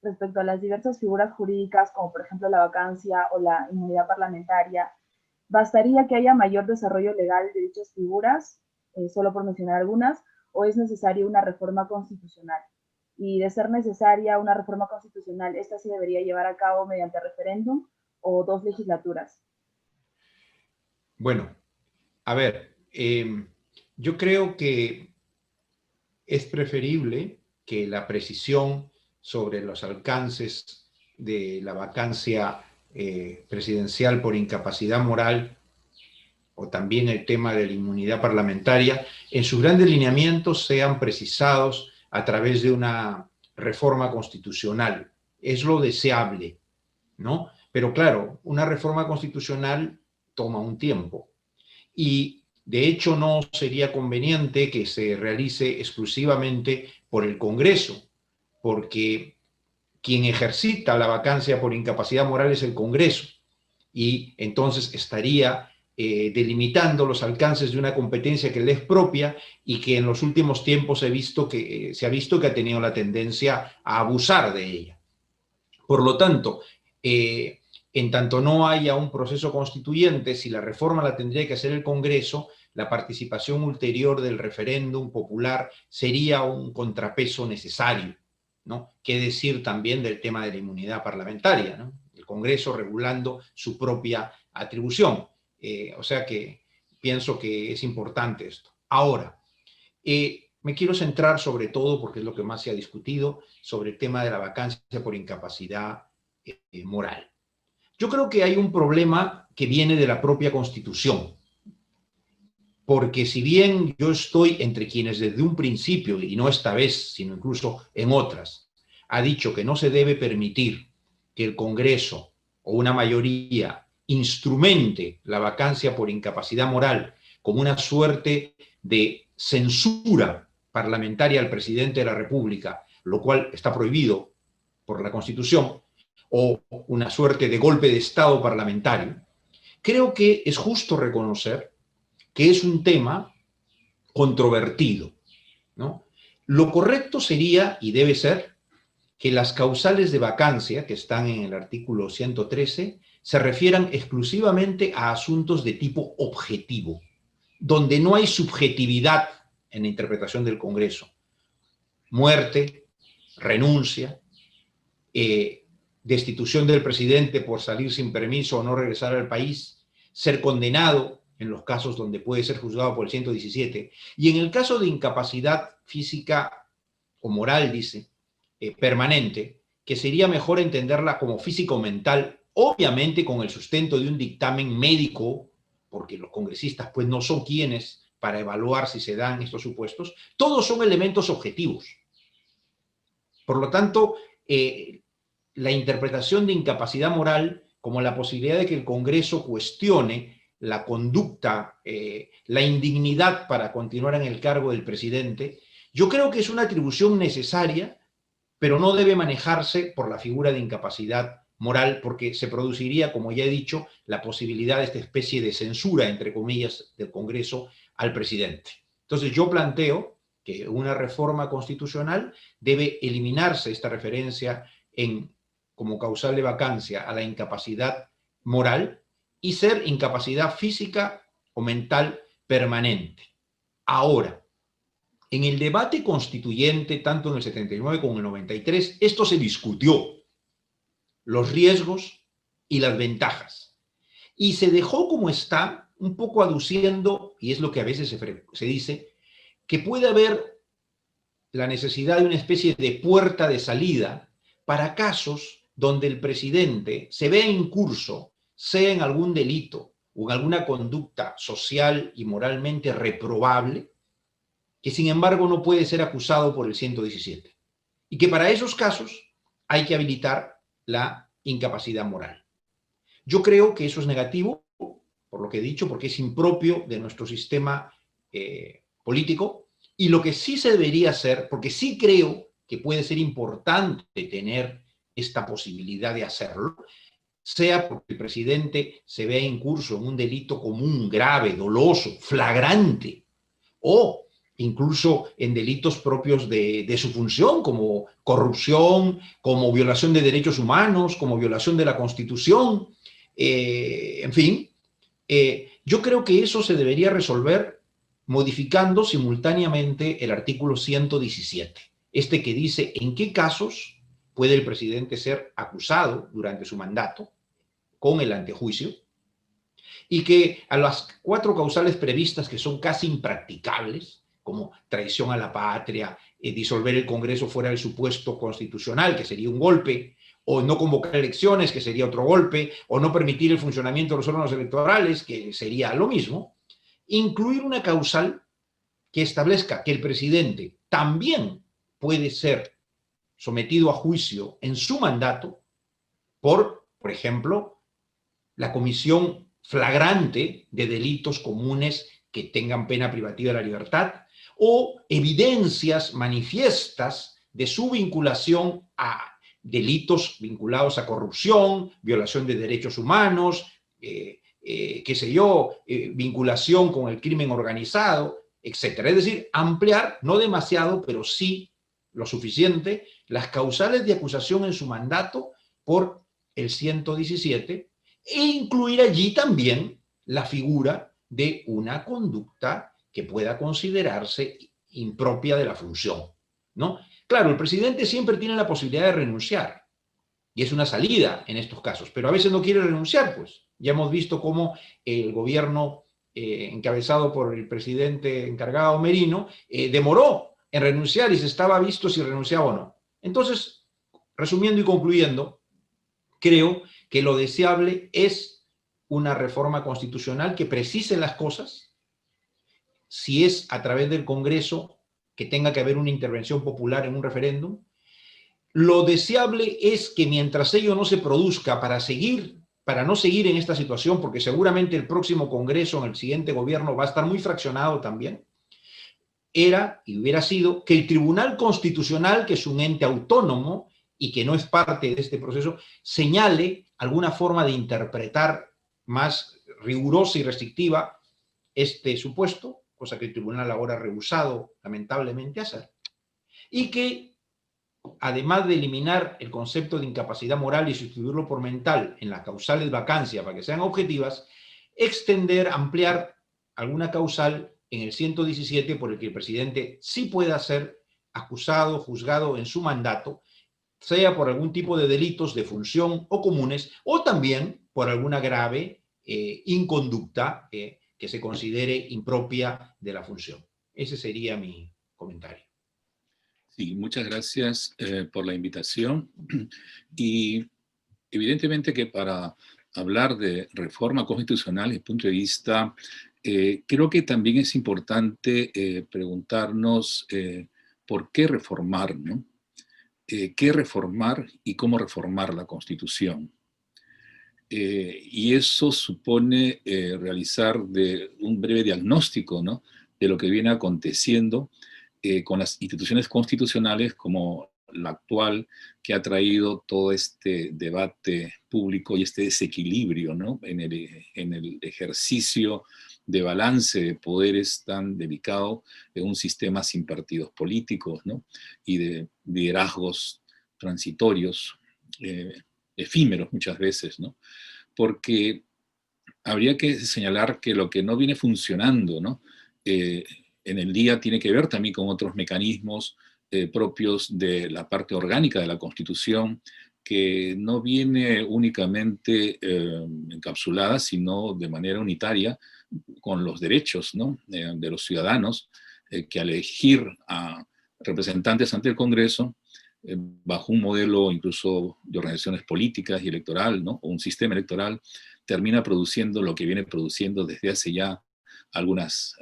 respecto a las diversas figuras jurídicas, como por ejemplo la vacancia o la inmunidad parlamentaria, ¿bastaría que haya mayor desarrollo legal de dichas figuras, solo por mencionar algunas, o es necesaria una reforma constitucional? Y de ser necesaria una reforma constitucional, ¿esta se debería llevar a cabo mediante referéndum o dos legislaturas? Bueno, a ver, yo creo que es preferible que la precisión sobre los alcances de la vacancia presidencial por incapacidad moral o también el tema de la inmunidad parlamentaria, en sus grandes lineamientos sean precisados a través de una reforma constitucional. Es lo deseable, ¿no? Pero claro, una reforma constitucional toma un tiempo y de hecho no sería conveniente que se realice exclusivamente por el Congreso, porque quien ejercita la vacancia por incapacidad moral es el Congreso y entonces estaría delimitando los alcances de una competencia que le es propia y que en los últimos tiempos se ha visto que ha tenido la tendencia a abusar de ella. Por lo tanto, en tanto no haya un proceso constituyente, si la reforma la tendría que hacer el Congreso, la participación ulterior del referéndum popular sería un contrapeso necesario, ¿no? Qué decir también del tema de la inmunidad parlamentaria, ¿no? El Congreso regulando su propia atribución. O sea que pienso que es importante esto. Ahora, me quiero centrar sobre todo, porque es lo que más se ha discutido, sobre el tema de la vacancia por incapacidad moral. Yo creo que hay un problema que viene de la propia Constitución, porque si bien yo estoy entre quienes desde un principio, y no esta vez, sino incluso en otras, ha dicho que no se debe permitir que el Congreso o una mayoría instrumente la vacancia por incapacidad moral como una suerte de censura parlamentaria al presidente de la República, lo cual está prohibido por la Constitución, o una suerte de golpe de Estado parlamentario, creo que es justo reconocer que es un tema controvertido, ¿no? Lo correcto sería, y debe ser, que las causales de vacancia, que están en el artículo 113, se refieran exclusivamente a asuntos de tipo objetivo, donde no hay subjetividad en la interpretación del Congreso. Muerte, renuncia, destitución del presidente por salir sin permiso o no regresar al país, ser condenado en los casos donde puede ser juzgado por el 117, y en el caso de incapacidad física o moral, dice, permanente, que sería mejor entenderla como físico mental, obviamente con el sustento de un dictamen médico, porque los congresistas pues no son quienes para evaluar si se dan estos supuestos, todos son elementos objetivos. Por lo tanto, la interpretación de incapacidad moral como la posibilidad de que el Congreso cuestione la conducta, la indignidad para continuar en el cargo del presidente, yo creo que es una atribución necesaria, pero no debe manejarse por la figura de incapacidad moral, porque se produciría, como ya he dicho, la posibilidad de esta especie de censura, entre comillas, del Congreso al presidente. Entonces yo planteo que una reforma constitucional debe eliminarse esta referencia como causal de vacancia a la incapacidad moral y ser incapacidad física o mental permanente. Ahora, en el debate constituyente, tanto en el 79 como en el 93, esto se discutió, los riesgos y las ventajas. Y se dejó como está, un poco aduciendo, y es lo que a veces se dice, que puede haber la necesidad de una especie de puerta de salida para casos donde el presidente se vea incurso, sea en algún delito o en alguna conducta social y moralmente reprobable, que sin embargo no puede ser acusado por el 117. Y que para esos casos hay que habilitar la incapacidad moral. Yo creo que eso es negativo, por lo que he dicho, porque es impropio de nuestro sistema político, y lo que sí se debería hacer, porque sí creo que puede ser importante tener esta posibilidad de hacerlo, sea porque el presidente se vea incurso en un delito común, grave, doloso, flagrante, o incluso en delitos propios de su función, como corrupción, como violación de derechos humanos, como violación de la Constitución, en fin. Yo creo que eso se debería resolver modificando simultáneamente el artículo 117, este que dice en qué casos puede el presidente ser acusado durante su mandato con el antejuicio, y que a las 4 causales previstas, que son casi impracticables, como traición a la patria, disolver el Congreso fuera del supuesto constitucional, que sería un golpe, o no convocar elecciones, que sería otro golpe, o no permitir el funcionamiento de los órganos electorales, que sería lo mismo, incluir una causal que establezca que el presidente también puede ser sometido a juicio en su mandato por ejemplo, la comisión flagrante de delitos comunes que tengan pena privativa de la libertad, o evidencias manifiestas de su vinculación a delitos vinculados a corrupción, violación de derechos humanos, qué sé yo, vinculación con el crimen organizado, etcétera. Es decir, ampliar, no demasiado, pero sí lo suficiente, las causales de acusación en su mandato por el 117, e incluir allí también la figura de una conducta que pueda considerarse impropia de la función, ¿no? Claro, el presidente siempre tiene la posibilidad de renunciar, y es una salida en estos casos, pero a veces no quiere renunciar, pues. Ya hemos visto cómo el gobierno encabezado por el presidente encargado Merino demoró en renunciar y se estaba visto si renunciaba o no. Entonces, resumiendo y concluyendo, creo que lo deseable es una reforma constitucional que precise las cosas. Si es a través del Congreso, que tenga que haber una intervención popular en un referéndum. Lo deseable es que mientras ello no se produzca, para no seguir en esta situación, porque seguramente el próximo Congreso, en el siguiente gobierno, va a estar muy fraccionado también, era y hubiera sido que el Tribunal Constitucional, que es un ente autónomo y que no es parte de este proceso, señale alguna forma de interpretar más rigurosa y restrictiva este supuesto, cosa que el tribunal ahora ha rehusado lamentablemente hacer, y que además de eliminar el concepto de incapacidad moral y sustituirlo por mental en las causales de vacancia para que sean objetivas, extender, ampliar alguna causal en el 117 por el que el presidente sí pueda ser acusado, juzgado en su mandato, sea por algún tipo de delitos de función o comunes, o también por alguna grave inconducta que se considere impropia de la función. Ese sería mi comentario. Sí, muchas gracias por la invitación. Y evidentemente que para hablar de reforma constitucional desde el punto de vista, creo que también es importante preguntarnos por qué reformar, ¿no? ¿Qué reformar y cómo reformar la Constitución? Y eso supone realizar un breve diagnóstico, ¿no?, de lo que viene aconteciendo con las instituciones constitucionales como la actual, que ha traído todo este debate público y este desequilibrio, ¿no?, en el ejercicio de balance de poderes tan delicado de un sistema sin partidos políticos, ¿no?, y de liderazgos transitorios, efímeros muchas veces, ¿no? Porque habría que señalar que lo que no viene funcionando, ¿no?, en el día tiene que ver también con otros mecanismos propios de la parte orgánica de la Constitución, que no viene únicamente encapsulada, sino de manera unitaria con los derechos, ¿no?, de los ciudadanos, que al elegir a representantes ante el Congreso, bajo un modelo incluso de organizaciones políticas y electoral, ¿no?, o un sistema electoral, termina produciendo lo que viene produciendo desde hace ya algunas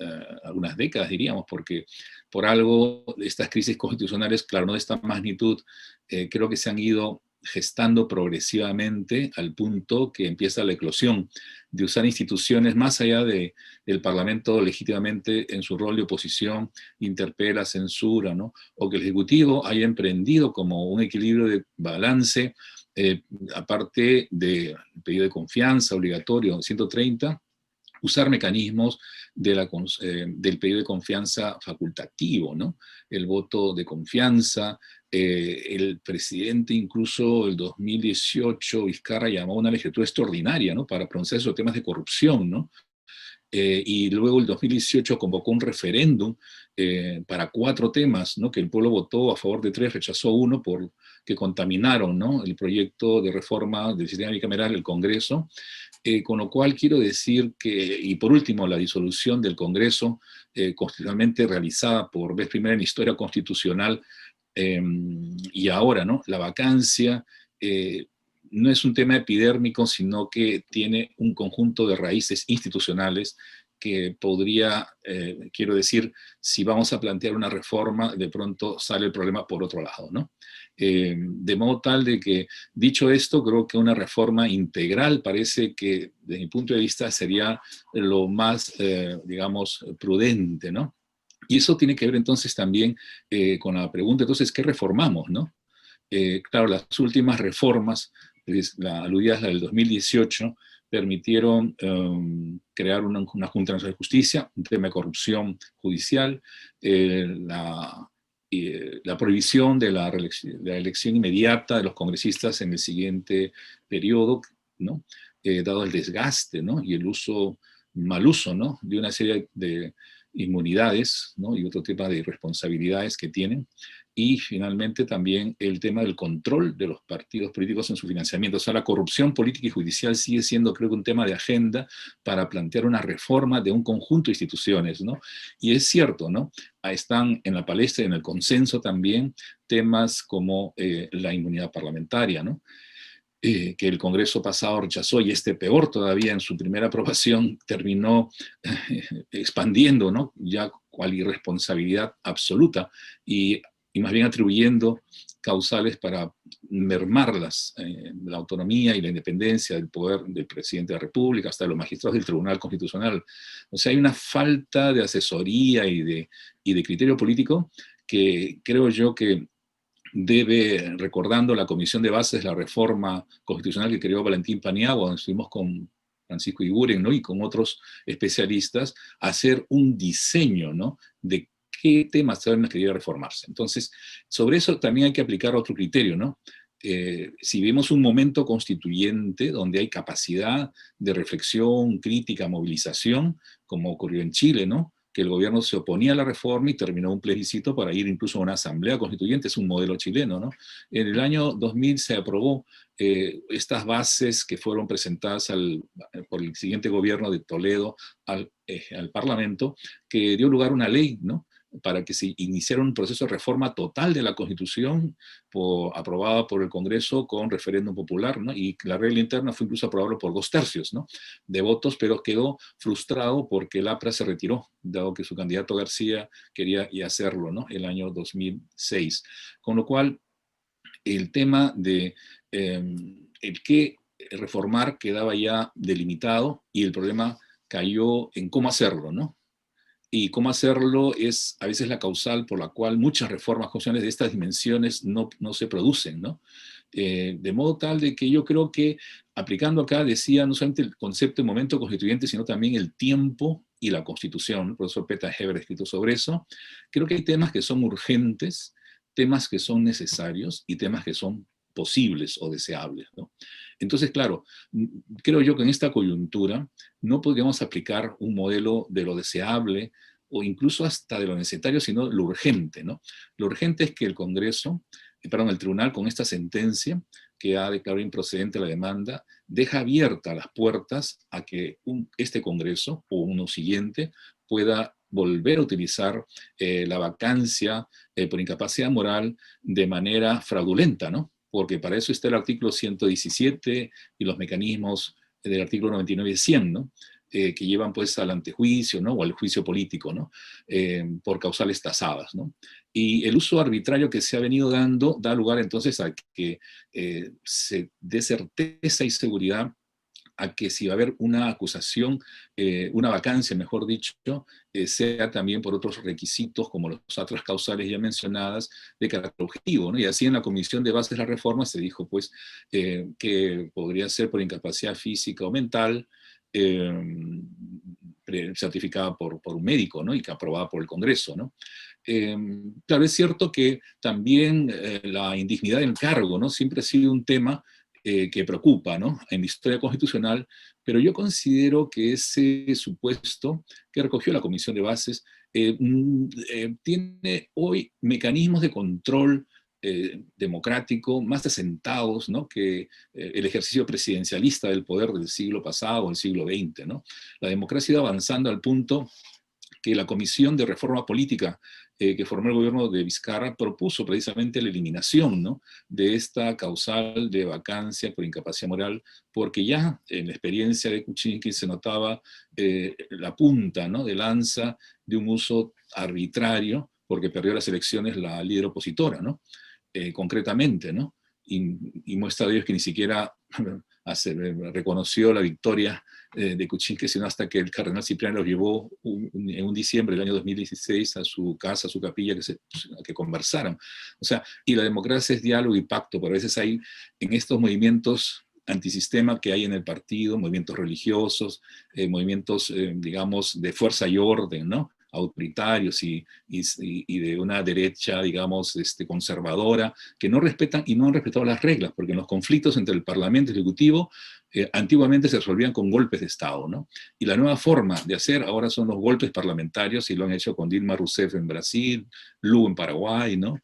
décadas, diríamos, porque por algo estas crisis constitucionales, claro, no de esta magnitud, creo que se han ido gestando progresivamente al punto que empieza la eclosión de usar instituciones más allá del Parlamento legítimamente en su rol de oposición, interpela, censura, ¿no?, o que el Ejecutivo haya emprendido como un equilibrio de balance, aparte del pedido de confianza obligatorio 130, usar mecanismos del pedido de confianza facultativo, ¿no? El voto de confianza, el presidente incluso el 2018, Vizcarra llamó a una legislatura extraordinaria, ¿no? Para pronunciar sobre temas de corrupción, ¿no? Y luego el 2018 convocó un referéndum para 4 temas, ¿no? Que el pueblo votó a favor de 3, rechazó 1 que contaminaron, ¿no? El proyecto de reforma del sistema bicameral, el Congreso, con lo cual quiero decir que, y por último, la disolución del Congreso constitucionalmente realizada por vez primera en la historia constitucional, y ahora, ¿no? La vacancia no es un tema epidérmico, sino que tiene un conjunto de raíces institucionales que podría, quiero decir, si vamos a plantear una reforma, de pronto sale el problema por otro lado, ¿no? De modo tal de que, dicho esto, creo que una reforma integral parece que, desde mi punto de vista, sería lo más, digamos, prudente, ¿no? Y eso tiene que ver entonces también con la pregunta, entonces, ¿qué reformamos, no? Claro, las últimas reformas, aludidas a la del 2018, permitieron crear una Junta Nacional de Justicia, un tema de corrupción judicial, la prohibición de la elección inmediata de los congresistas en el siguiente periodo, ¿no? Dado el desgaste, ¿no? Y el mal uso, ¿no? De una serie de inmunidades, ¿no? Y otro tipo de irresponsabilidades que tienen. Y finalmente también el tema del control de los partidos políticos en su financiamiento. O sea, la corrupción política y judicial sigue siendo, creo que, un tema de agenda para plantear una reforma de un conjunto de instituciones, ¿no? Y es cierto, ¿no? Están en la palestra y en el consenso también temas como la inmunidad parlamentaria, ¿no? Que el Congreso pasado rechazó, y peor todavía, en su primera aprobación terminó expandiendo, ¿no? Ya cual irresponsabilidad absoluta, y más bien atribuyendo causales para mermar la autonomía y la independencia del poder del presidente de la República, hasta de los magistrados del Tribunal Constitucional. O sea, hay una falta de asesoría y de criterio político que creo yo que debe, recordando la Comisión de Bases, la reforma constitucional que creó Valentín Paniagua, donde estuvimos con Francisco Iguren, ¿no? Y con otros especialistas, hacer un diseño, ¿no? De qué temas deben querer reformarse. Entonces, sobre eso también hay que aplicar otro criterio, ¿no? Si vemos un momento constituyente donde hay capacidad de reflexión, crítica, movilización, como ocurrió en Chile, ¿no? Que el gobierno se oponía a la reforma y terminó un plebiscito para ir incluso a una asamblea constituyente, es un modelo chileno, ¿no? En el año 2000 se aprobó estas bases que fueron presentadas por el siguiente gobierno de Toledo al Parlamento, que dio lugar a una ley, ¿no? Para que se iniciara un proceso de reforma total de la Constitución aprobada por el Congreso con referéndum popular, ¿no? Y la regla interna fue incluso aprobable por 2/3, ¿no? De votos, pero quedó frustrado porque el APRA se retiró, dado que su candidato García quería y hacerlo, ¿no? El año 2006. Con lo cual, el tema de el qué reformar quedaba ya delimitado, y el problema cayó en cómo hacerlo, ¿no? Y cómo hacerlo es a veces la causal por la cual muchas reformas constitucionales de estas dimensiones no se producen, ¿no? De modo tal de que yo creo que, aplicando acá, decía, no solamente el concepto de momento constituyente, sino también el tiempo y la Constitución. El profesor Peter Heber ha escrito sobre eso. Creo que hay temas que son urgentes, temas que son necesarios y temas que son posibles o deseables, ¿no? Entonces, claro, creo yo que en esta coyuntura no podríamos aplicar un modelo de lo deseable o incluso hasta de lo necesario, sino lo urgente, ¿no? Lo urgente es que el Congreso, el tribunal, con esta sentencia que ha declarado improcedente la demanda, deja abiertas las puertas a que este Congreso o uno siguiente pueda volver a utilizar la vacancia por incapacidad moral de manera fraudulenta, ¿no? Porque para eso está el artículo 117 y los mecanismos del artículo 99 y 100, ¿no? Que llevan pues al antejuicio, ¿no? O al juicio político, ¿no? Por causales tasadas, ¿no? Y el uso arbitrario que se ha venido dando da lugar entonces a que se dé certeza y seguridad a que si va a haber una acusación, una vacancia, mejor dicho, sea también por otros requisitos, como las otras causales ya mencionadas, de carácter objetivo, ¿no? Y así en la Comisión de Bases de la Reforma se dijo, pues, que podría ser por incapacidad física o mental, certificada por un médico, ¿no? Y que aprobada por el Congreso, ¿no? Claro, es cierto que también la indignidad del cargo, ¿no? Siempre ha sido un tema que preocupa, ¿no? En la historia constitucional, pero yo considero que ese supuesto que recogió la Comisión de Bases tiene hoy mecanismos de control democrático más asentados, ¿no? Que el ejercicio presidencialista del poder del siglo pasado o el siglo XX, ¿no? La democracia ha ido avanzando al punto que la Comisión de Reforma Política que formó el gobierno de Vizcarra propuso precisamente la eliminación, ¿no? De esta causal de vacancia por incapacidad moral, porque ya en la experiencia de Kuczynski se notaba la punta, ¿no? De lanza de un uso arbitrario, porque perdió las elecciones la líder opositora, ¿no? Concretamente, ¿no? Y muestra de ello es que ni siquiera reconoció la victoria de Kuczynski, sino hasta que el cardenal Cipriano los llevó en un diciembre del año 2016 a su casa, a su capilla, que conversaran. O sea, y la democracia es diálogo y pacto, pero a veces hay en estos movimientos antisistema que hay en el partido, movimientos religiosos, movimientos, digamos, de fuerza y orden, ¿no? Autoritarios y de una derecha, digamos, conservadora, que no respetan y no han respetado las reglas, porque en los conflictos entre el Parlamento y el Ejecutivo antiguamente se resolvían con golpes de Estado, ¿no? Y la nueva forma de hacer ahora son los golpes parlamentarios, y lo han hecho con Dilma Rousseff en Brasil, Lugo en Paraguay, ¿no?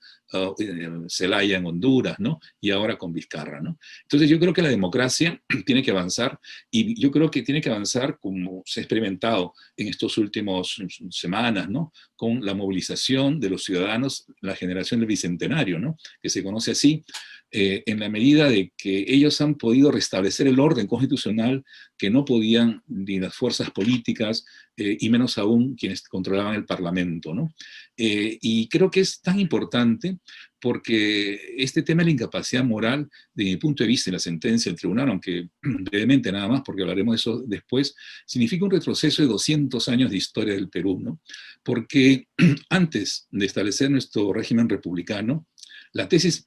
Zelaya en Honduras, ¿no? Y ahora con Vizcarra, ¿no? Entonces yo creo que la democracia tiene que avanzar, y yo creo que tiene que avanzar como se ha experimentado en estos últimos semanas, ¿no? Con la movilización de los ciudadanos, la generación del Bicentenario, ¿no? Que se conoce así, en la medida de que ellos han podido restablecer el orden constitucional que no podían ni las fuerzas políticas, y menos aún quienes controlaban el Parlamento, ¿no? Y creo que es tan importante porque este tema de la incapacidad moral, desde mi punto de vista, en la sentencia del tribunal, aunque brevemente nada más, porque hablaremos de eso después, significa un retroceso de 200 años de historia del Perú, ¿no? Porque antes de establecer nuestro régimen republicano, la tesis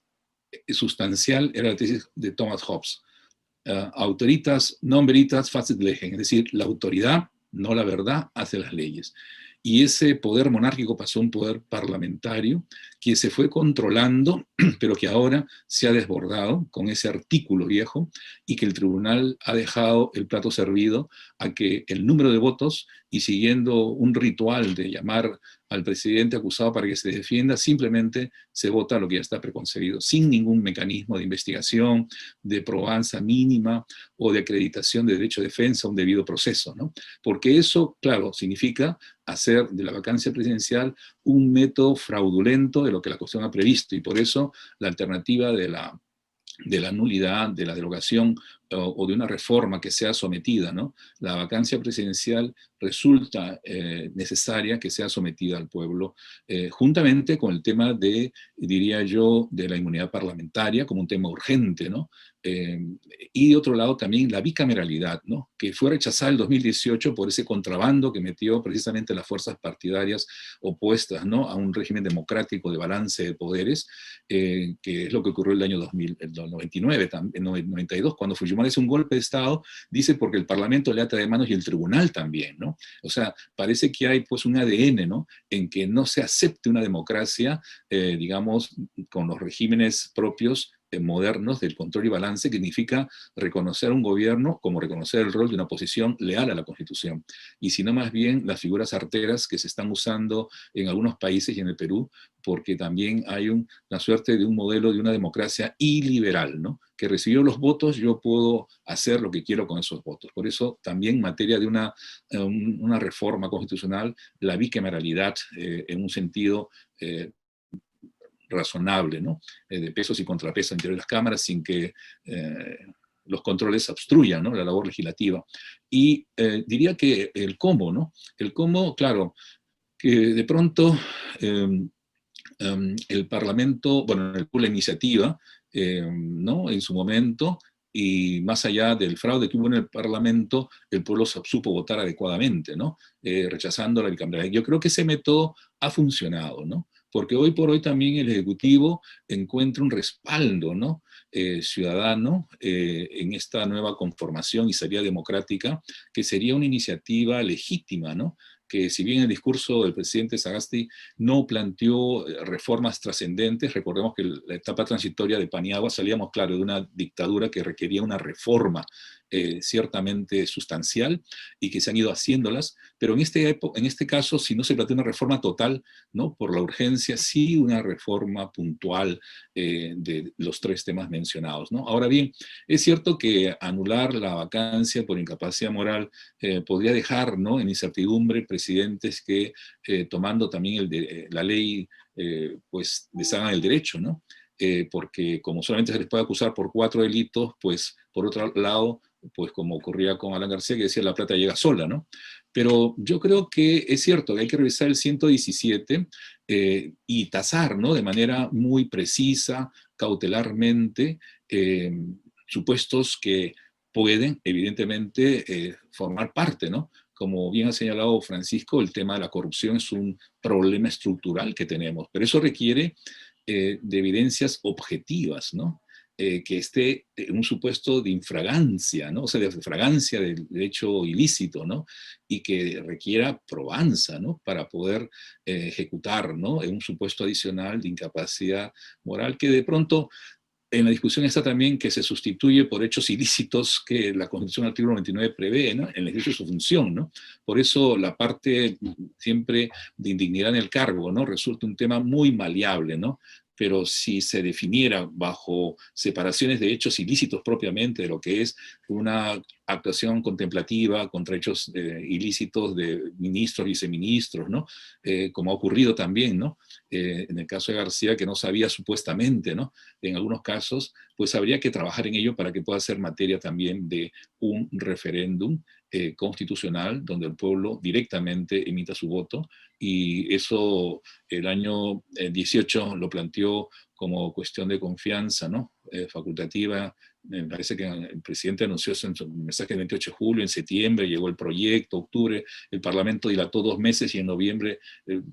sustancial era la tesis de Thomas Hobbes. Autoritas non veritas facit legem, es decir, la autoridad, no la verdad, hace las leyes. Y ese poder monárquico pasó a un poder parlamentario que se fue controlando, pero que ahora se ha desbordado con ese artículo viejo, y que el tribunal ha dejado el plato servido a que el número de votos, y siguiendo un ritual de llamar al presidente acusado para que se defienda, simplemente se vota lo que ya está preconcebido, sin ningún mecanismo de investigación, de probanza mínima o de acreditación de derecho de defensa, un debido proceso, ¿no? Porque eso, claro, significa hacer de la vacancia presidencial un método fraudulento de lo que la Constitución ha previsto, y por eso la alternativa de la nulidad, de la derogación o de una reforma que sea sometida, ¿no? La vacancia presidencial resulta necesaria que sea sometida al pueblo, juntamente con el tema de, diría yo, de la inmunidad parlamentaria como un tema urgente, ¿no? Y de otro lado también la bicameralidad, ¿no? Que fue rechazada en el 2018 por ese contrabando que metió precisamente las fuerzas partidarias opuestas, ¿no? A un régimen democrático de balance de poderes, que es lo que ocurrió el año 99, en 92, cuando Fujimori hace un golpe de Estado, dice porque el Parlamento le ata de manos y el tribunal también, ¿no? O sea, parece que hay pues un ADN, ¿no? En que no se acepte una democracia, digamos, con los regímenes propios modernos del control y balance, que significa reconocer un gobierno como reconocer el rol de una oposición leal a la Constitución, y sino más bien las figuras arteras que se están usando en algunos países y en el Perú, porque también hay una suerte de un modelo de una democracia iliberal, ¿no? Que recibió los votos, yo puedo hacer lo que quiero con esos votos. Por eso también en materia de una reforma constitucional, la bicameralidad en un sentido razonable, ¿no? De pesos y contrapesos entre las cámaras, sin que los controles obstruyan, ¿no? La labor legislativa. Y diría que el cómo, ¿no? El cómo, claro, que de pronto el Parlamento, bueno, la iniciativa, ¿no? En su momento, y más allá del fraude que hubo en el Parlamento, el pueblo supo votar adecuadamente, ¿no? Rechazando la bicameralidad. Yo creo que ese método ha funcionado, ¿no? porque hoy por hoy también el Ejecutivo encuentra un respaldo, ¿no? Ciudadano en esta nueva conformación y salida democrática, que sería una iniciativa legítima, ¿no? Que si bien el discurso del presidente Sagasti no planteó reformas trascendentes, recordemos que la etapa transitoria de Paniagua salíamos, claro, de una dictadura que requería una reforma ciertamente sustancial y que se han ido haciéndolas, pero en este caso, si no se plantea una reforma total, ¿no? Por la urgencia, sí una reforma puntual de los tres temas mencionados, ¿no? Ahora bien, es cierto que anular la vacancia por incapacidad moral podría dejar, ¿no? En incertidumbre presidentes que tomando también la ley, pues deshagan el derecho, ¿no? Porque como solamente se les puede acusar por 4 delitos, pues por otro lado, pues como ocurría con Alan García, que decía la plata llega sola, ¿no? Pero yo creo que es cierto que hay que revisar el 117 y tasar, ¿no? De manera muy precisa, cautelarmente, supuestos que pueden, evidentemente, formar parte, ¿no? Como bien ha señalado Francisco, el tema de la corrupción es un problema estructural que tenemos, pero eso requiere de evidencias objetivas, ¿no? Que esté en un supuesto de infragancia, ¿no? O sea, de fragancia del hecho ilícito, ¿no? Y que requiera probanza, ¿no? Para poder ejecutar, ¿no? En un supuesto adicional de incapacidad moral que de pronto en la discusión está también que se sustituye por hechos ilícitos que la Constitución artículo 99 prevé, ¿no? En el ejercicio de su función, ¿no? Por eso la parte siempre de indignidad en el cargo, ¿no? Resulta un tema muy maleable, ¿no? Pero si se definiera bajo separaciones de hechos ilícitos propiamente, de lo que es una actuación contemplativa contra hechos ilícitos de ministros y viceministros, ¿no? Como ha ocurrido también, ¿no? En el caso de García, que no sabía supuestamente, ¿no? En algunos casos, pues habría que trabajar en ello para que pueda ser materia también de un referéndum constitucional donde el pueblo directamente emita su voto, y eso el año 18 lo planteó como cuestión de confianza, ¿no? Facultativa. Me parece que el presidente anunció eso en su mensaje del 28 de julio, en septiembre llegó el proyecto, octubre, el Parlamento dilató 2 meses y en noviembre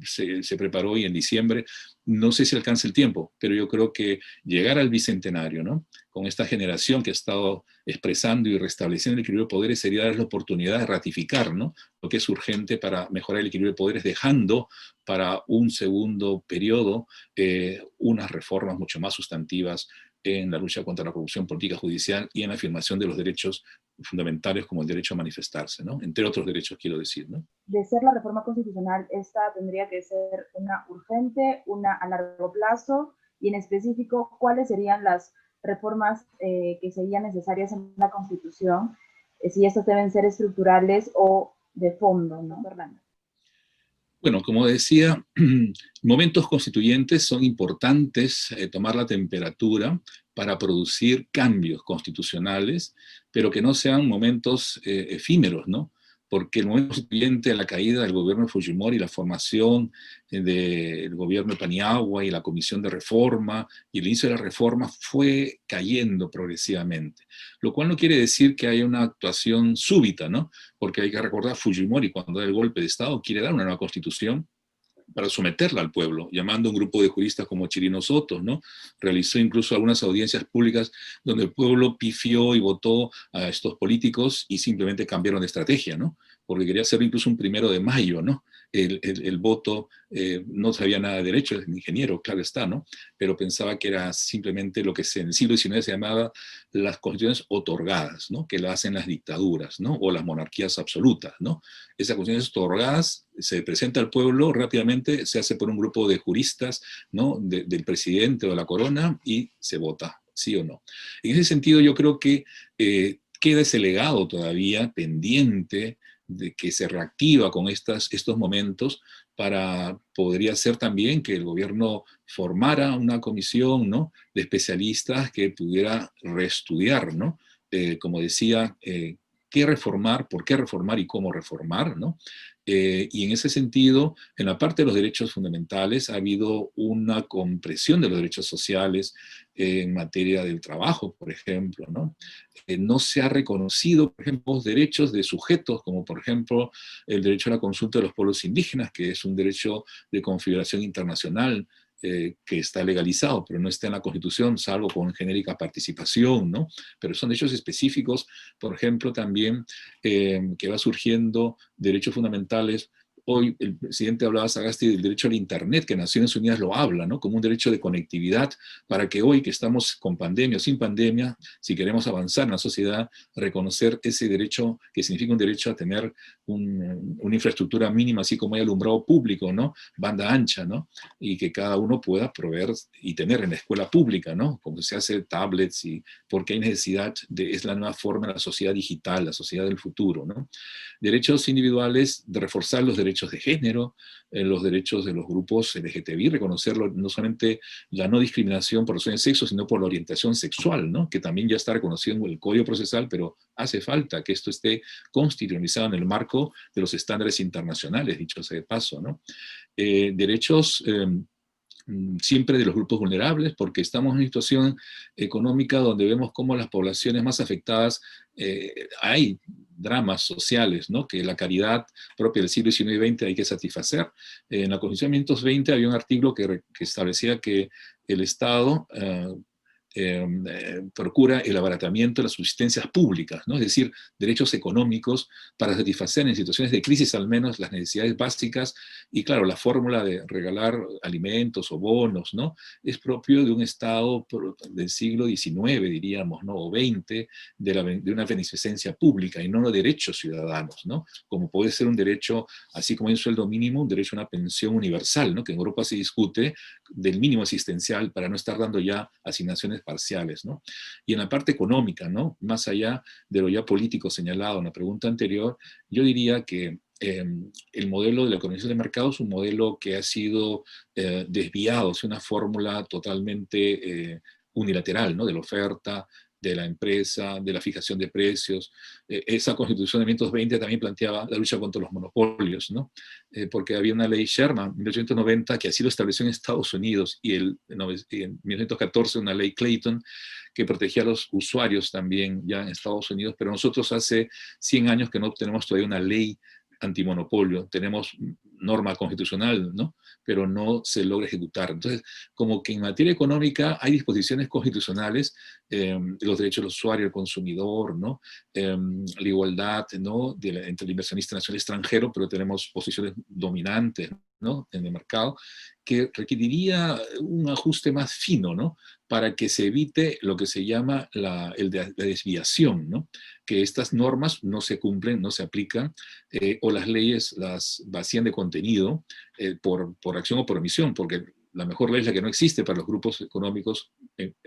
se preparó, y en diciembre, no sé si alcanza el tiempo, pero yo creo que llegar al bicentenario, ¿no? Con esta generación que ha estado expresando y restableciendo el equilibrio de poderes sería dar la oportunidad de ratificar, ¿no? Lo que es urgente para mejorar el equilibrio de poderes, dejando para un segundo periodo unas reformas mucho más sustantivas en la lucha contra la corrupción política judicial y en la afirmación de los derechos fundamentales como el derecho a manifestarse, ¿no? Entre otros derechos, quiero decir, ¿no? De ser la reforma constitucional, esta tendría que ser una urgente, una a largo plazo, y en específico, ¿cuáles serían las reformas que serían necesarias en la Constitución? Si estas deben ser estructurales o de fondo, ¿no, Fernanda? Bueno, como decía, momentos constituyentes son importantes, tomar la temperatura para producir cambios constitucionales, pero que no sean momentos efímeros, ¿no? Porque el momento constituyente, la caída del gobierno de Fujimori, la formación del gobierno de Paniagua y la comisión de reforma y el inicio de la reforma fue cayendo progresivamente, lo cual no quiere decir que haya una actuación súbita, ¿no? Porque hay que recordar, Fujimori, cuando da el golpe de Estado, quiere dar una nueva constitución para someterla al pueblo, llamando a un grupo de juristas como Chirino Soto, ¿no? Realizó incluso algunas audiencias públicas donde el pueblo pifió y votó a estos políticos y simplemente cambiaron de estrategia, ¿no? Porque quería hacer incluso un 1 de mayo, ¿no? El voto, no sabía nada de derecho, es ingeniero, claro está, ¿no? Pero pensaba que era simplemente lo que en el siglo XIX se llamaba las constituciones otorgadas, ¿no? Que lo hacen las dictaduras, ¿no? O las monarquías absolutas, ¿no? Esas constituciones otorgadas se presenta al pueblo rápidamente, se hace por un grupo de juristas, ¿no? Del presidente o de la corona, y se vota, sí o no. En ese sentido, yo creo que queda ese legado todavía pendiente de que se reactiva con estos momentos, podría ser también que el gobierno formara una comisión, ¿no? De especialistas que pudiera reestudiar, ¿no? Como decía, qué reformar, por qué reformar y cómo reformar, ¿no? Y en ese sentido, en la parte de los derechos fundamentales ha habido una compresión de los derechos sociales en materia del trabajo, por ejemplo, ¿no? No se ha reconocido, por ejemplo, los derechos de sujetos, como por ejemplo el derecho a la consulta de los pueblos indígenas, que es un derecho de configuración internacional, que está legalizado, pero no está en la Constitución, salvo con genérica participación, ¿no? Pero son derechos específicos, por ejemplo, también que va surgiendo derechos fundamentales. Hoy el presidente hablaba, Sagasti, del derecho al Internet, que Naciones Unidas lo habla, ¿no? Como un derecho de conectividad, para que hoy, que estamos con pandemia o sin pandemia, si queremos avanzar en la sociedad, reconocer ese derecho, que significa un derecho a tener una infraestructura mínima, así como hay alumbrado público, ¿no? Banda ancha, ¿no? Y que cada uno pueda proveer y tener en la escuela pública, ¿no? Como se hace tablets, y porque hay necesidad es la nueva forma de la sociedad digital, la sociedad del futuro, ¿no? Derechos individuales, de reforzar los derechos de género, los derechos de los grupos LGTBI, reconocerlo, no solamente la no discriminación por razón de sexo, sino por la orientación sexual, ¿no? Que también ya está reconocido en el Código Procesal, pero hace falta que esto esté constitucionalizado en el marco de los estándares internacionales, dicho sea de paso, ¿no? Derechos siempre de los grupos vulnerables, porque estamos en una situación económica donde vemos cómo las poblaciones más afectadas, hay dramas sociales, ¿no? Que la caridad propia del siglo XIX y XX hay que satisfacer. En la Constitución de 1920 había un artículo que establecía que el Estado procura el abaratamiento de las subsistencias públicas, ¿no? Es decir, derechos económicos para satisfacer en situaciones de crisis al menos las necesidades básicas. Y claro, la fórmula de regalar alimentos o bonos, ¿no? Es propio de un Estado del siglo XIX, diríamos, ¿no? O XX, de una beneficencia pública y no de derechos ciudadanos, ¿no? Como puede ser un derecho, así como hay un sueldo mínimo, un derecho a una pensión universal, ¿no? Que en Europa se discute del mínimo asistencial para no estar dando ya asignaciones parciales, ¿no? Y en la parte económica, ¿no? Más allá de lo ya político señalado en la pregunta anterior, yo diría que el modelo de la economía de mercado es un modelo que ha sido desviado, es una fórmula totalmente unilateral, ¿no? De la oferta, de la empresa, de la fijación de precios. Esa Constitución de 1920 también planteaba la lucha contra los monopolios, ¿no? Porque había una ley Sherman, en 1890, que así lo estableció en Estados Unidos, y en 1914 una ley Clayton, que protegía a los usuarios también ya en Estados Unidos, pero nosotros hace 100 años que no tenemos todavía una ley antimonopolio, tenemos norma constitucional, ¿no? Pero no se logra ejecutar. Entonces, como que en materia económica hay disposiciones constitucionales, los derechos del usuario, el consumidor, ¿no? La igualdad, ¿no? Entre el inversionista nacional y extranjero, pero tenemos posiciones dominantes, ¿no? En el mercado, que requeriría un ajuste más fino, ¿no? Para que se evite lo que se llama la desviación, ¿no? Que estas normas no se cumplen, no se aplican, o las leyes las vacían de contenido por acción o por omisión, porque la mejor ley es la que no existe para los grupos económicos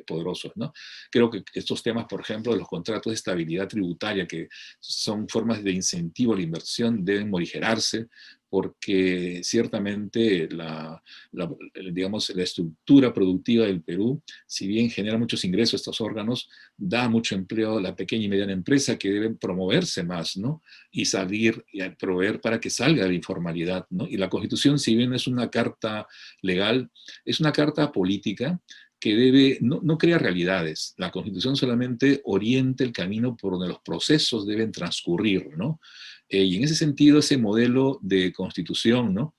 poderosos, ¿no? Creo que estos temas, por ejemplo, de los contratos de estabilidad tributaria, que son formas de incentivo a la inversión, deben morigerarse, porque ciertamente digamos, la estructura productiva del Perú, si bien genera muchos ingresos estos órganos, da mucho empleo a la pequeña y mediana empresa, que deben promoverse más, ¿no? Y salir y proveer para que salga de la informalidad, ¿no? Y la Constitución, si bien es una carta legal, es una carta política que no crea realidades. La Constitución solamente orienta el camino por donde los procesos deben transcurrir, ¿no? Y en ese sentido, ese modelo de Constitución, ¿no?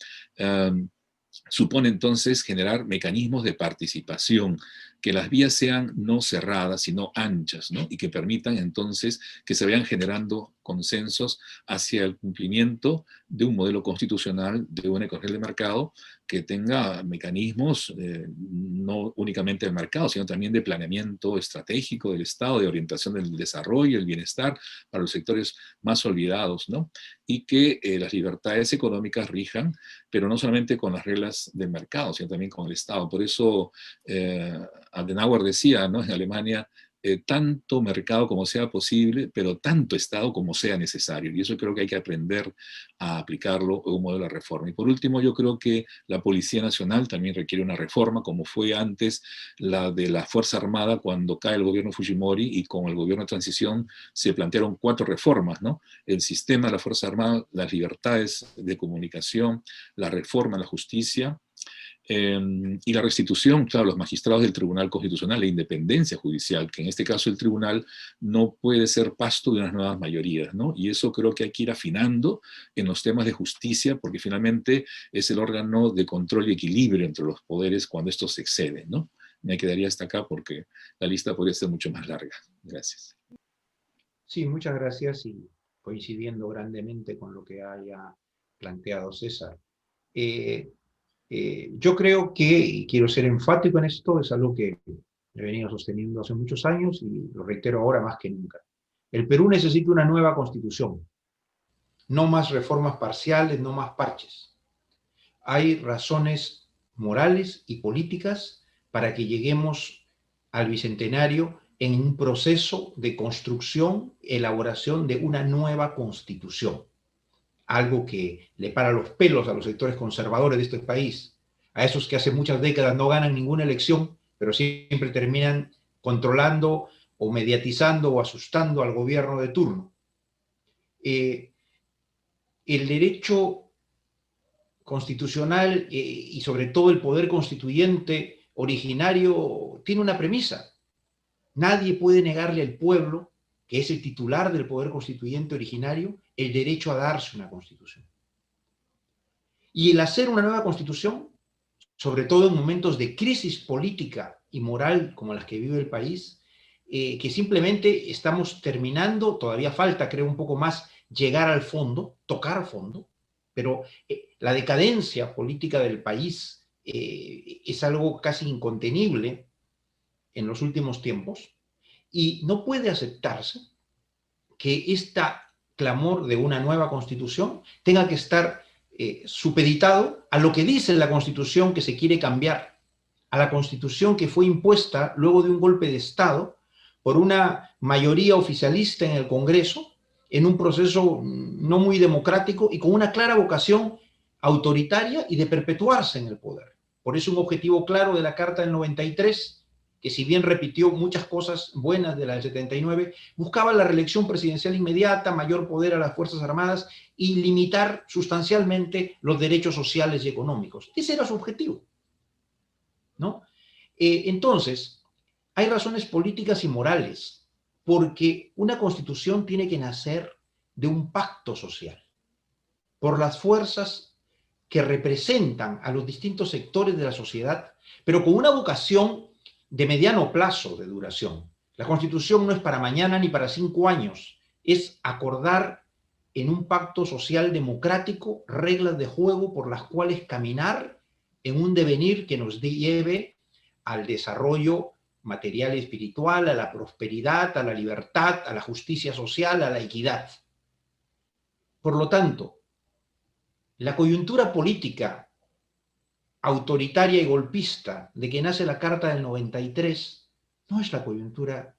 Supone entonces generar mecanismos de participación, que las vías sean no cerradas, sino anchas, ¿no? Y que permitan entonces que se vayan generando consensos hacia el cumplimiento de un modelo constitucional, de una economía de mercado, que tenga mecanismos no únicamente de mercado, sino también de planeamiento estratégico del Estado, de orientación del desarrollo, el bienestar para los sectores más olvidados, ¿no? Y que las libertades económicas rijan, pero no solamente con las reglas del mercado, sino también con el Estado. Por eso Adenauer decía, ¿no? En Alemania, tanto mercado como sea posible, pero tanto Estado como sea necesario. Y eso creo que hay que aprender a aplicarlo en un modelo de reforma. Y por último, yo creo que la Policía Nacional también requiere una reforma, como fue antes la de la Fuerza Armada cuando cae el gobierno Fujimori, y con el gobierno de transición se plantearon 4 reformas, ¿no? El sistema de la Fuerza Armada, las libertades de comunicación, la reforma en la justicia, y la restitución, claro, los magistrados del Tribunal Constitucional, la independencia judicial, que en este caso el tribunal no puede ser pasto de unas nuevas mayorías, ¿no? Y eso creo que hay que ir afinando en los temas de justicia, porque finalmente es el órgano de control y equilibrio entre los poderes cuando estos se exceden, ¿no? Me quedaría hasta acá porque la lista podría ser mucho más larga. Gracias. Sí, muchas gracias, y coincidiendo grandemente con lo que haya planteado César. Yo creo que, y quiero ser enfático en esto, es algo que he venido sosteniendo hace muchos años y lo reitero ahora más que nunca. El Perú necesita una nueva constitución, no más reformas parciales, no más parches. Hay razones morales y políticas para que lleguemos al bicentenario en un proceso de construcción, elaboración de una nueva constitución. Algo que le para los pelos a los sectores conservadores de este país, a esos que hace muchas décadas no ganan ninguna elección, pero siempre terminan controlando o mediatizando o asustando al gobierno de turno. El derecho constitucional y sobre todo el poder constituyente originario tiene una premisa. Nadie puede negarle al pueblo, que es el titular del poder constituyente originario, el derecho a darse una constitución. Y el hacer una nueva constitución, sobre todo en momentos de crisis política y moral como las que vive el país, que simplemente estamos terminando, todavía falta, creo, un poco más llegar al fondo, tocar fondo, pero la decadencia política del país es algo casi incontenible en los últimos tiempos, y no puede aceptarse que este clamor de una nueva constitución tenga que estar supeditado a lo que dice la constitución que se quiere cambiar, a la constitución que fue impuesta luego de un golpe de Estado por una mayoría oficialista en el Congreso, en un proceso no muy democrático y con una clara vocación autoritaria y de perpetuarse en el poder. Por eso un objetivo claro de la Carta del 93, que si bien repitió muchas cosas buenas de la del 79, buscaba la reelección presidencial inmediata, mayor poder a las Fuerzas Armadas y limitar sustancialmente los derechos sociales y económicos. Ese era su objetivo, ¿no? Entonces, hay razones políticas y morales, porque una constitución tiene que nacer de un pacto social, por las fuerzas que representan a los distintos sectores de la sociedad, pero con una vocación de mediano plazo de duración. La Constitución no es para mañana ni para 5 años, es acordar en un pacto social democrático reglas de juego por las cuales caminar en un devenir que nos lleve al desarrollo material y espiritual, a la prosperidad, a la libertad, a la justicia social, a la equidad. Por lo tanto, la coyuntura política autoritaria y golpista de que nace la Carta del 93 no es la coyuntura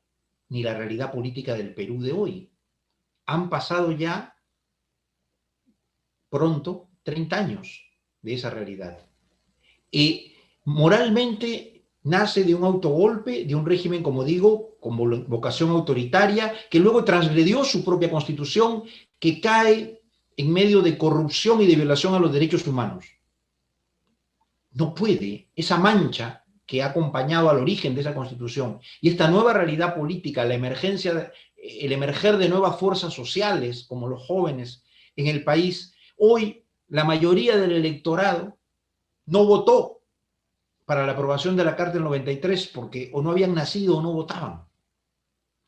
ni la realidad política del Perú de hoy. Han pasado ya pronto 30 años de esa realidad. Y moralmente nace de un autogolpe, de un régimen, como digo, con vocación autoritaria, que luego transgredió su propia constitución, que cae en medio de corrupción y de violación a los derechos humanos. No puede esa mancha que ha acompañado al origen de esa constitución y esta nueva realidad política, el emerger de nuevas fuerzas sociales como los jóvenes en el país. Hoy la mayoría del electorado no votó para la aprobación de la Carta del 93 porque o no habían nacido o no votaban.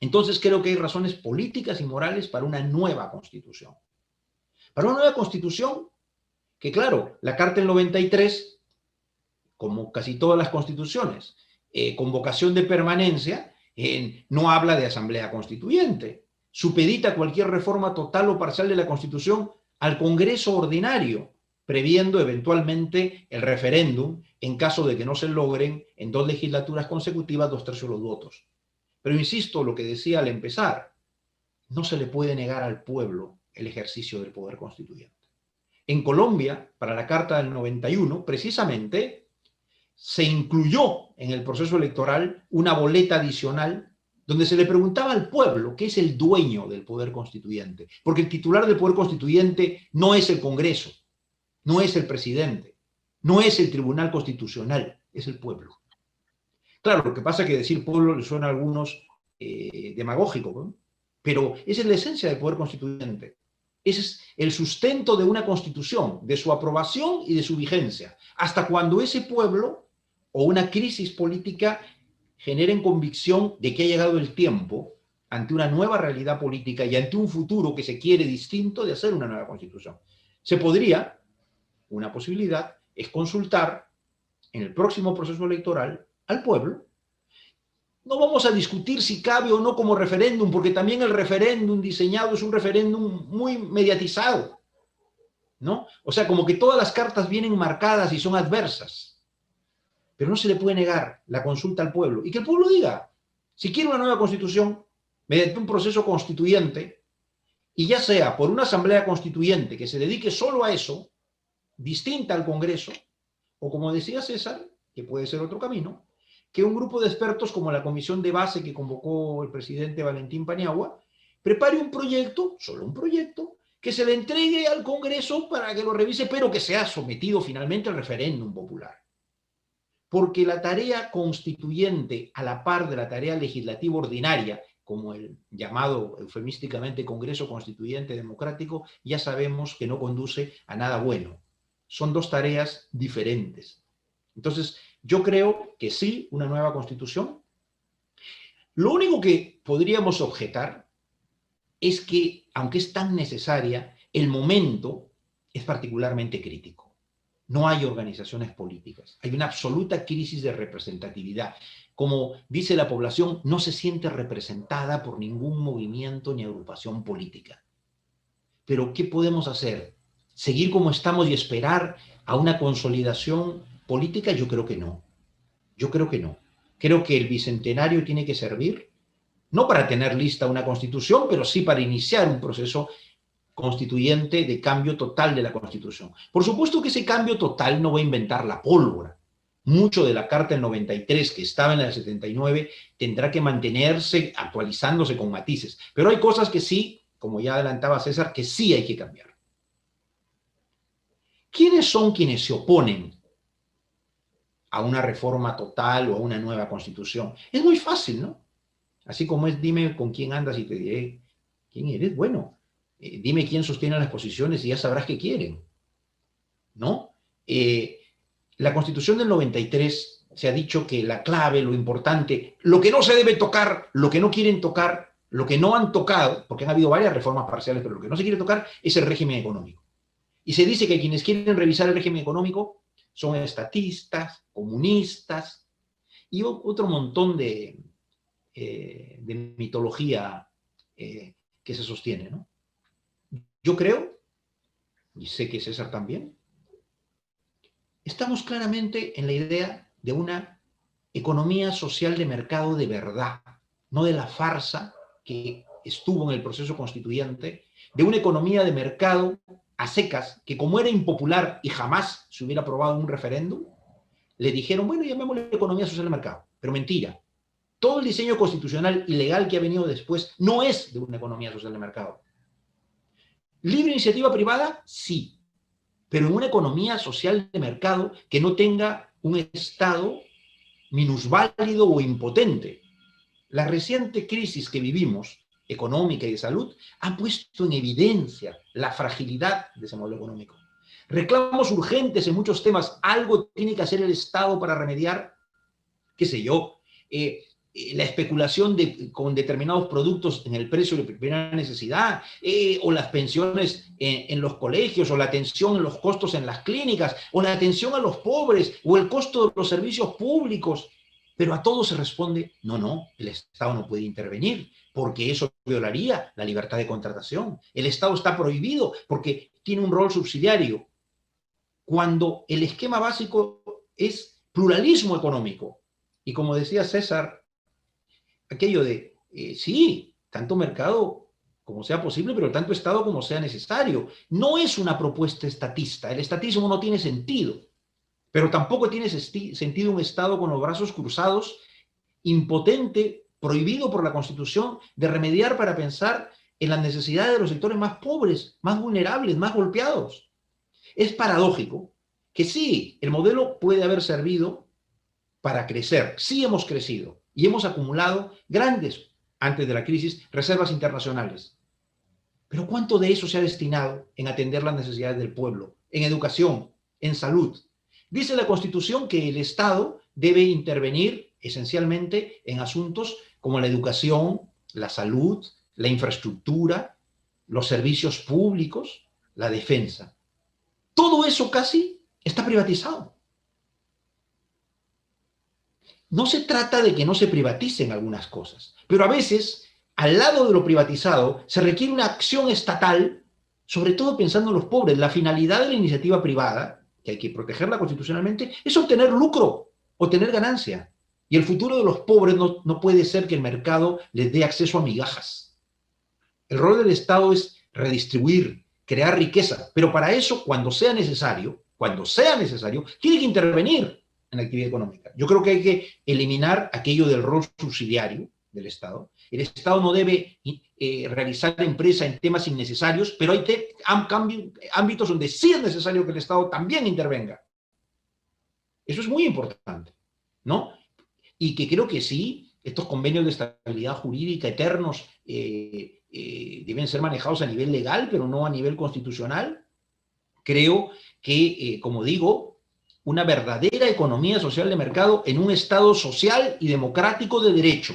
Entonces creo que hay razones políticas y morales para una nueva constitución. Para una nueva constitución que, claro, la Carta del 93, como casi todas las constituciones, con vocación de permanencia, no habla de asamblea constituyente. Supedita cualquier reforma total o parcial de la Constitución al Congreso ordinario, previendo eventualmente el referéndum en caso de que no se logren en 2 legislaturas consecutivas 2/3 de los votos. Pero insisto, lo que decía al empezar, no se le puede negar al pueblo el ejercicio del poder constituyente. En Colombia, para la Carta del 91, precisamente, se incluyó en el proceso electoral una boleta adicional donde se le preguntaba al pueblo qué es el dueño del poder constituyente, porque el titular del poder constituyente no es el Congreso, no es el presidente, no es el Tribunal Constitucional, es el pueblo. Claro, lo que pasa es que decir pueblo le suena a algunos demagógico, ¿no? Pero esa es la esencia del poder constituyente. Ese es el sustento de una constitución, de su aprobación y de su vigencia, hasta cuando ese pueblo o una crisis política generen convicción de que ha llegado el tiempo, ante una nueva realidad política y ante un futuro que se quiere distinto, de hacer una nueva constitución. Se podría, una posibilidad, es consultar en el próximo proceso electoral al pueblo. No vamos a discutir si cabe o no como referéndum, porque también el referéndum diseñado es un referéndum muy mediatizado, ¿no? O sea, como que todas las cartas vienen marcadas y son adversas. Pero no se le puede negar la consulta al pueblo. Y que el pueblo diga, si quiere una nueva constitución, mediante un proceso constituyente, y ya sea por una asamblea constituyente que se dedique solo a eso, distinta al Congreso, o como decía César, que puede ser otro camino, que un grupo de expertos como la comisión de base que convocó el presidente Valentín Paniagua, prepare un proyecto, solo un proyecto, que se le entregue al Congreso para que lo revise, pero que sea sometido finalmente al referéndum popular. Porque la tarea constituyente, a la par de la tarea legislativa ordinaria, como el llamado eufemísticamente Congreso Constituyente Democrático, ya sabemos que no conduce a nada bueno. Son dos tareas diferentes. Entonces, yo creo que sí, una nueva constitución. Lo único que podríamos objetar es que, aunque es tan necesaria, el momento es particularmente crítico. No hay organizaciones políticas. Hay una absoluta crisis de representatividad. Como dice la población, no se siente representada por ningún movimiento ni agrupación política. Pero, ¿qué podemos hacer? ¿Seguir como estamos y esperar a una consolidación política? Yo creo que no. Yo creo que no. Creo que el bicentenario tiene que servir, no para tener lista una constitución, pero sí para iniciar un proceso constituyente de cambio total de la Constitución. Por supuesto que ese cambio total no va a inventar la pólvora. Mucho de la Carta del 93, que estaba en la del 79, tendrá que mantenerse actualizándose con matices. Pero hay cosas que sí, como ya adelantaba César, que sí hay que cambiar. ¿Quiénes son quienes se oponen a una reforma total o a una nueva constitución? Es muy fácil, ¿no? Así como es, dime con quién andas y te diré quién eres. Bueno, dime quién sostiene las posiciones y ya sabrás qué quieren, ¿no? La Constitución del 93 se ha dicho que la clave, lo importante, lo que no se debe tocar, lo que no quieren tocar, lo que no han tocado, porque han habido varias reformas parciales, pero lo que no se quiere tocar es el régimen económico. Y se dice que quienes quieren revisar el régimen económico son estatistas, comunistas y otro montón de mitología que se sostiene, ¿no? Yo creo, y sé que César también, estamos claramente en la idea de una economía social de mercado de verdad, no de la farsa que estuvo en el proceso constituyente, de una economía de mercado a secas, que como era impopular y jamás se hubiera aprobado en un referéndum, le dijeron, bueno, llamémosle economía social de mercado, pero mentira. Todo el diseño constitucional y legal que ha venido después no es de una economía social de mercado. ¿Libre iniciativa privada? Sí, pero en una economía social de mercado que no tenga un Estado minusválido o impotente. La reciente crisis que vivimos, económica y de salud, ha puesto en evidencia la fragilidad de ese modelo económico. Reclamos urgentes en muchos temas. Algo tiene que hacer el Estado para remediar, qué sé yo, la especulación con determinados productos en el precio de primera necesidad, o las pensiones en los colegios, o la atención en los costos en las clínicas, o la atención a los pobres, o el costo de los servicios públicos. Pero a todo se responde, no, el Estado no puede intervenir, porque eso violaría la libertad de contratación. El Estado está prohibido porque tiene un rol subsidiario. Cuando el esquema básico es pluralismo económico. Y como decía César, aquello de, sí, tanto mercado como sea posible, pero tanto Estado como sea necesario. No es una propuesta estatista. El estatismo no tiene sentido, pero tampoco tiene sentido un Estado con los brazos cruzados, impotente, prohibido por la Constitución de remediar para pensar en las necesidades de los sectores más pobres, más vulnerables, más golpeados. Es paradójico que sí, el modelo puede haber servido para crecer. Sí hemos crecido y hemos acumulado grandes, antes de la crisis, reservas internacionales. Pero ¿cuánto de eso se ha destinado en atender las necesidades del pueblo, en educación, en salud? Dice la Constitución que el Estado debe intervenir esencialmente en asuntos como la educación, la salud, la infraestructura, los servicios públicos, la defensa. Todo eso casi está privatizado. No se trata de que no se privaticen algunas cosas, pero a veces, al lado de lo privatizado, se requiere una acción estatal, sobre todo pensando en los pobres. La finalidad de la iniciativa privada, que hay que protegerla constitucionalmente, es obtener lucro, obtener ganancia. Y el futuro de los pobres no puede ser que el mercado les dé acceso a migajas. El rol del Estado es redistribuir, crear riqueza, pero para eso, cuando sea necesario, tiene que intervenir en la actividad económica. Yo creo que hay que eliminar aquello del rol subsidiario del Estado. El Estado no debe realizar empresa en temas innecesarios, pero hay ámbitos donde sí es necesario que el Estado también intervenga. Eso es muy importante, ¿no? Y que creo que sí, estos convenios de estabilidad jurídica eternos deben ser manejados a nivel legal, pero no a nivel constitucional. Creo que, como digo, una verdadera economía social de mercado en un Estado social y democrático de derecho.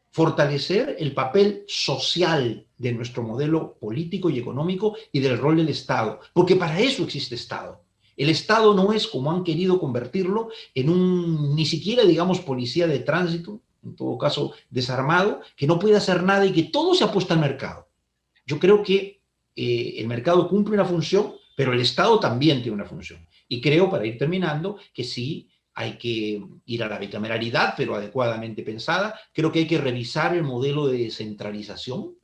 Fortalecer el papel social de nuestro modelo político y económico y del rol del Estado, porque para eso existe Estado. El Estado no es, como han querido convertirlo, en ni siquiera, digamos, policía de tránsito, en todo caso desarmado, que no puede hacer nada y que todo se apuesta al mercado. Yo creo que el mercado cumple una función, pero el Estado también tiene una función. Y creo, para ir terminando, que sí hay que ir a la bicameralidad, pero adecuadamente pensada. Creo que hay que revisar el modelo de descentralización.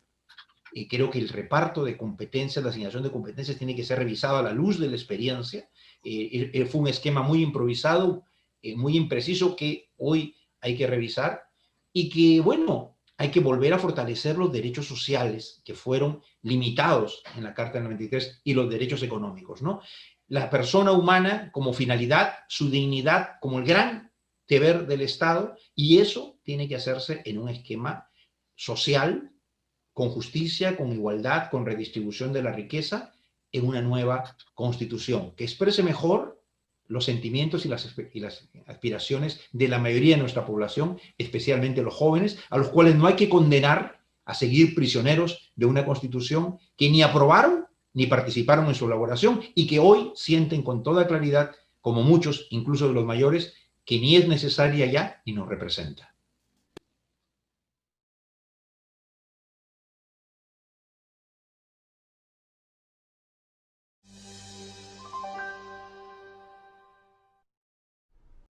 Creo que el reparto de competencias, la asignación de competencias tiene que ser revisado a la luz de la experiencia. Fue un esquema muy improvisado, muy impreciso, que hoy hay que revisar y que, bueno, hay que volver a fortalecer los derechos sociales que fueron limitados en la Carta del 93 y los derechos económicos, ¿no? La persona humana como finalidad, su dignidad como el gran deber del Estado, y eso tiene que hacerse en un esquema social, con justicia, con igualdad, con redistribución de la riqueza, en una nueva constitución que exprese mejor los sentimientos y las aspiraciones de la mayoría de nuestra población, especialmente los jóvenes, a los cuales no hay que condenar a seguir prisioneros de una constitución que ni aprobaron ni participaron en su elaboración y que hoy sienten con toda claridad, como muchos, incluso de los mayores, que ni es necesaria ya ni nos representa.